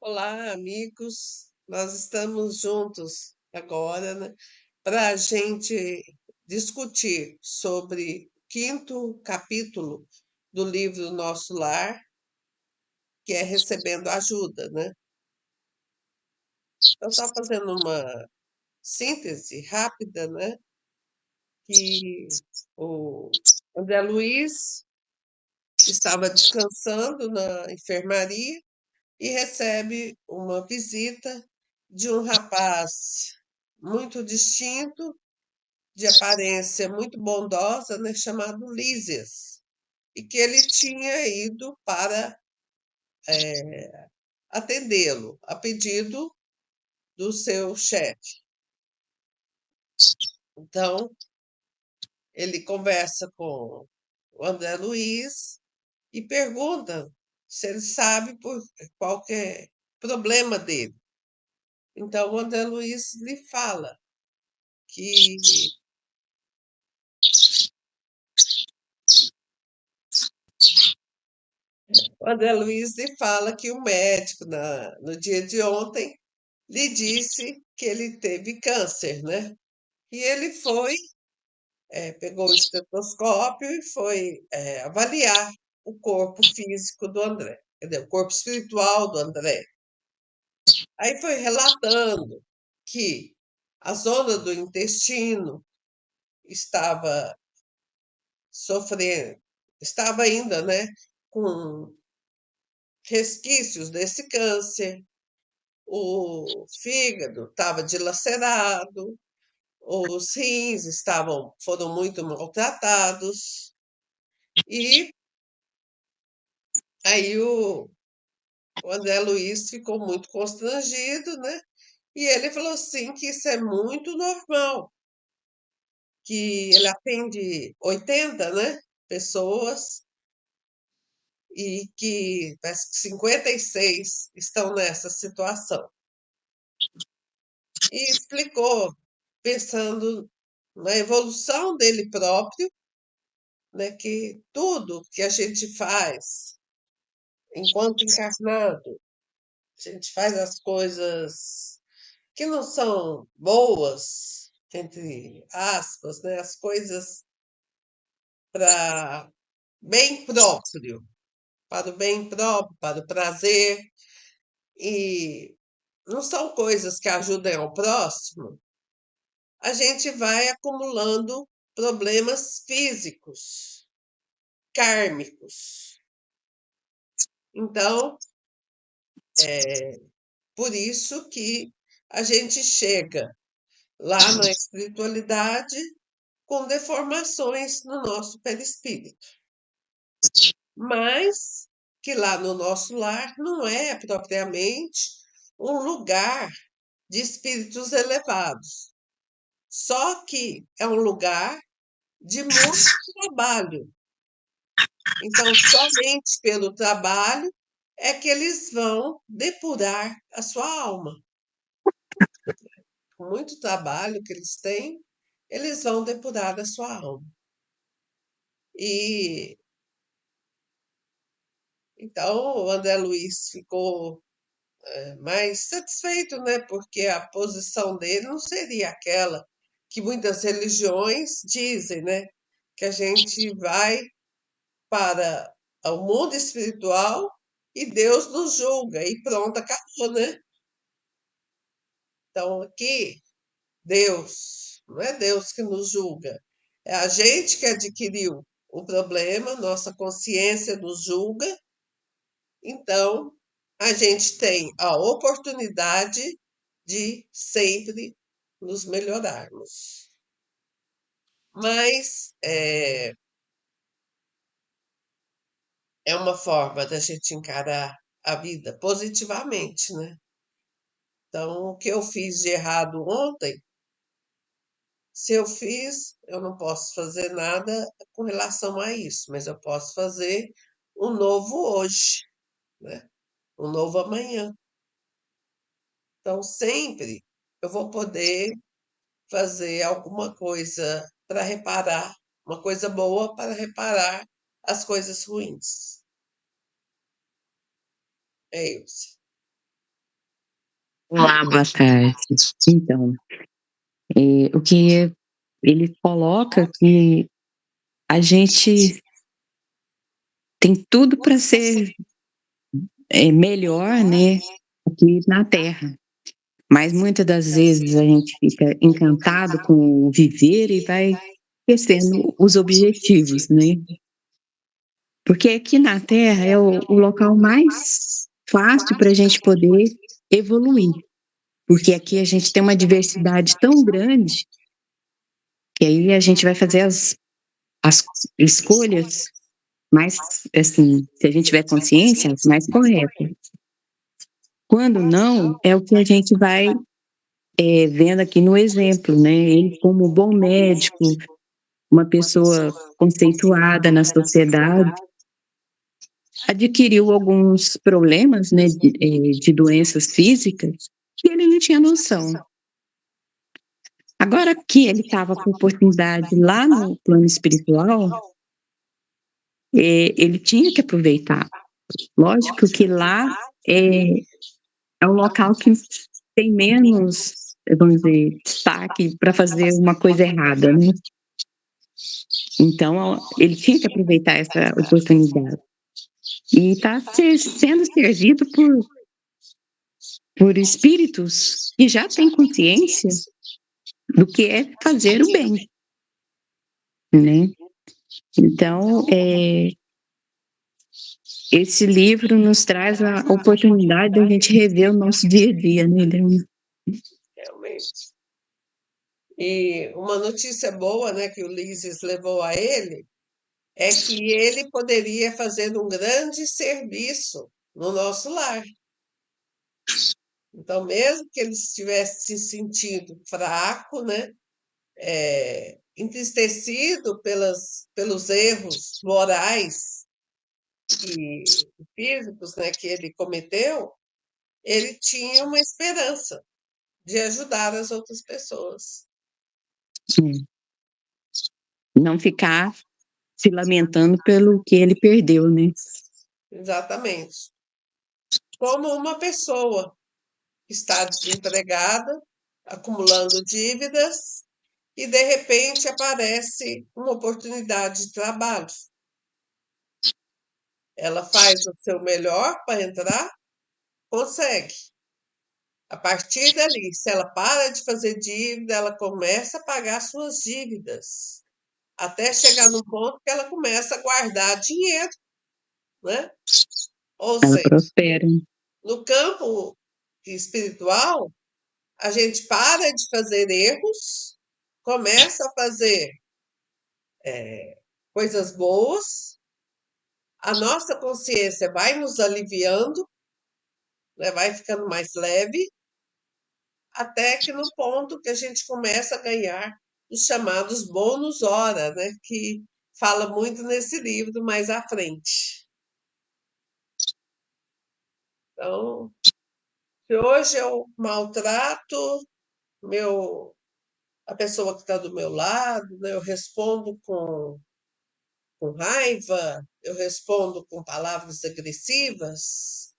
Olá, amigos. Nós estamos juntos agora, né, para a gente discutir sobre o quinto capítulo do livro Nosso Lar, que é Recebendo Ajuda, né? Eu estava fazendo uma síntese rápida, né? Que o André Luiz estava descansando na enfermaria e recebe uma visita de um rapaz muito distinto, de aparência muito bondosa, né, chamado Lísias, e que ele tinha ido para atendê-lo, a pedido do seu chefe. Então, ele conversa com o André Luiz e pergunta se ele sabe qual que é o problema dele. Então, o André Luiz lhe fala que o André Luiz lhe fala que o médico, no dia de ontem, lhe disse que ele teve câncer, né? E ele foi, pegou o estetoscópio e foi avaliar o corpo físico do André, quer dizer, o corpo espiritual do André. Aí foi relatando que a zona do intestino estava sofrendo, estava ainda, né, com resquícios desse câncer. O fígado estava dilacerado, os rins foram muito maltratados, e aí o André Luiz ficou muito constrangido, né? E ele falou assim que isso é muito normal, que ele atende 80, né, pessoas e que parece que 56 estão nessa situação. E explicou, pensando na evolução dele próprio, né, que tudo que a gente faz enquanto encarnado, a gente faz as coisas que não são boas, entre aspas, né, as coisas para bem próprio, para o bem próprio, para o prazer, e não são coisas que ajudem ao próximo, a gente vai acumulando problemas físicos, kármicos. Então, por isso que a gente chega lá na espiritualidade com deformações no nosso perispírito. Mas que lá no nosso lar não é propriamente um lugar de espíritos elevados. Só que é um lugar de muito trabalho. Então, somente pelo trabalho é que eles vão depurar a sua alma. Com muito trabalho que eles têm, eles vão depurar a sua alma. E então o André Luiz ficou mais satisfeito, né? Porque a posição dele não seria aquela que muitas religiões dizem, né? Que a gente vai para o mundo espiritual e Deus nos julga e pronto, acabou, né? Então aqui Deus, não é Deus que nos julga, é a gente que adquiriu o problema, nossa consciência nos julga, então a gente tem a oportunidade de sempre nos melhorarmos. Mas é uma forma da gente encarar a vida positivamente, né? Então, o que eu fiz de errado ontem, se eu fiz, eu não posso fazer nada com relação a isso, mas eu posso fazer um novo hoje, né? Um novo amanhã. Então, sempre eu vou poder fazer alguma coisa para reparar, uma coisa boa para reparar as coisas ruins. É isso. Olá, boa tarde. Então, o que ele coloca que a gente tem tudo para ser, melhor, né, aqui na Terra, mas muitas das vezes a gente fica encantado com o viver e vai esquecendo os objetivos, né. Porque aqui na Terra é o local mais fácil para a gente poder evoluir, porque aqui a gente tem uma diversidade tão grande, que aí a gente vai fazer as escolhas mais, assim, se a gente tiver consciência, as mais corretas. Quando não, é o que a gente vai, vendo aqui no exemplo, né, ele como bom médico, uma pessoa conceituada na sociedade, adquiriu alguns problemas, né, de doenças físicas, que ele não tinha noção. Agora que ele estava com oportunidade lá no plano espiritual, ele tinha que aproveitar. Lógico que lá, é é um local que tem menos, vamos dizer, destaque para fazer uma coisa errada, né. Então, ele tinha que aproveitar essa oportunidade. E está sendo servido por espíritos que já têm consciência do que é fazer o bem, né. Então, esse livro nos traz a oportunidade da gente rever o nosso dia a dia, né, Adriana? Realmente. E uma notícia boa, né, que o Ulisses levou a ele, é que ele poderia fazer um grande serviço no nosso lar. Então, mesmo que ele estivesse se sentindo fraco, né, entristecido pelos erros morais e físicos, né, que ele cometeu, ele tinha uma esperança de ajudar as outras pessoas. Sim. Não ficar se lamentando pelo que ele perdeu, né. Exatamente. Como uma pessoa que está desempregada, acumulando dívidas, e de repente aparece uma oportunidade de trabalho. Ela faz o seu melhor para entrar, consegue. A partir dali, se ela para de fazer dívida, ela começa a pagar suas dívidas, até chegar no ponto que ela começa a guardar dinheiro, né? Ou Ela seja, prospera. no campo espiritual, a gente para de fazer erros, começa a fazer coisas boas, a nossa consciência vai nos aliviando, né, vai ficando mais leve, até que no ponto que a gente começa a ganhar os chamados bônus hora, né, que fala muito nesse livro mais à frente. Então, se hoje eu maltrato a pessoa que está do meu lado, né, eu respondo com raiva, eu respondo com palavras agressivas,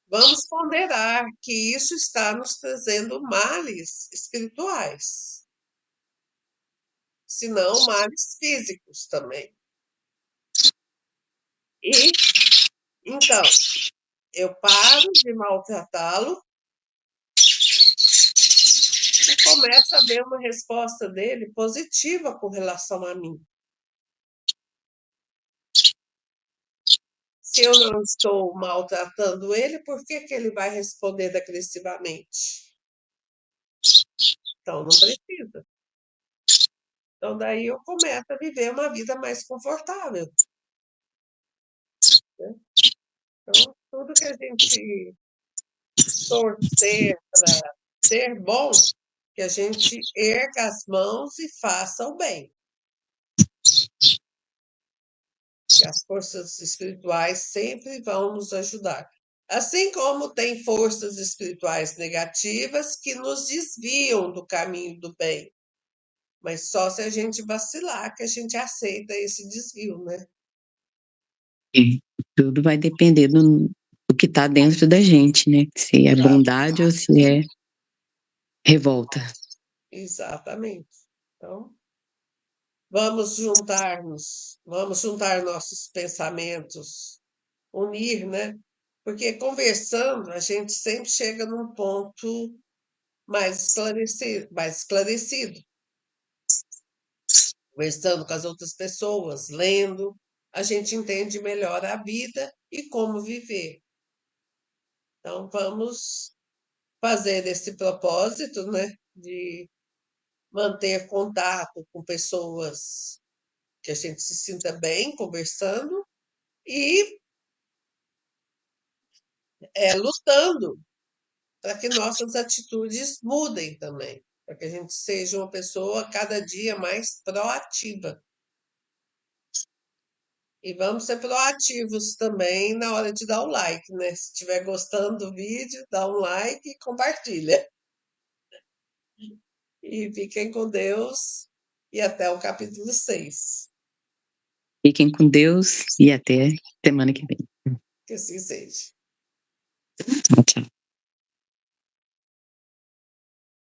vamos ponderar que isso está nos trazendo males espirituais, se não males físicos também. E então, eu paro de maltratá-lo e começo a ver uma resposta dele positiva com relação a mim. Se eu não estou maltratando ele, por que que ele vai responder agressivamente? Então, não precisa. Então, daí eu começo a viver uma vida mais confortável, né? Então, tudo que a gente torcer para ser bom, que a gente erga as mãos e faça o bem. Que as forças espirituais sempre vão nos ajudar. Assim como tem forças espirituais negativas que nos desviam do caminho do bem, mas só se a gente vacilar que a gente aceita esse desvio, né? É, tudo vai depender o que está dentro da gente, né? Se é bondade ou se é revolta. Exatamente. Então, vamos juntar nossos pensamentos, unir, né? Porque conversando, a gente sempre chega num ponto mais esclarecido. Conversando com as outras pessoas, lendo, a gente entende melhor a vida e como viver. Então, vamos fazer esse propósito, né, de manter contato com pessoas que a gente se sinta bem conversando e lutando para que nossas atitudes mudem também, para que a gente seja uma pessoa cada dia mais proativa. E vamos ser proativos também na hora de dar o like, né? Se estiver gostando do vídeo, dá um like e compartilha. E fiquem com Deus e até o capítulo 6. Fiquem com Deus e até semana que vem. Que assim seja. Tchau, tchau.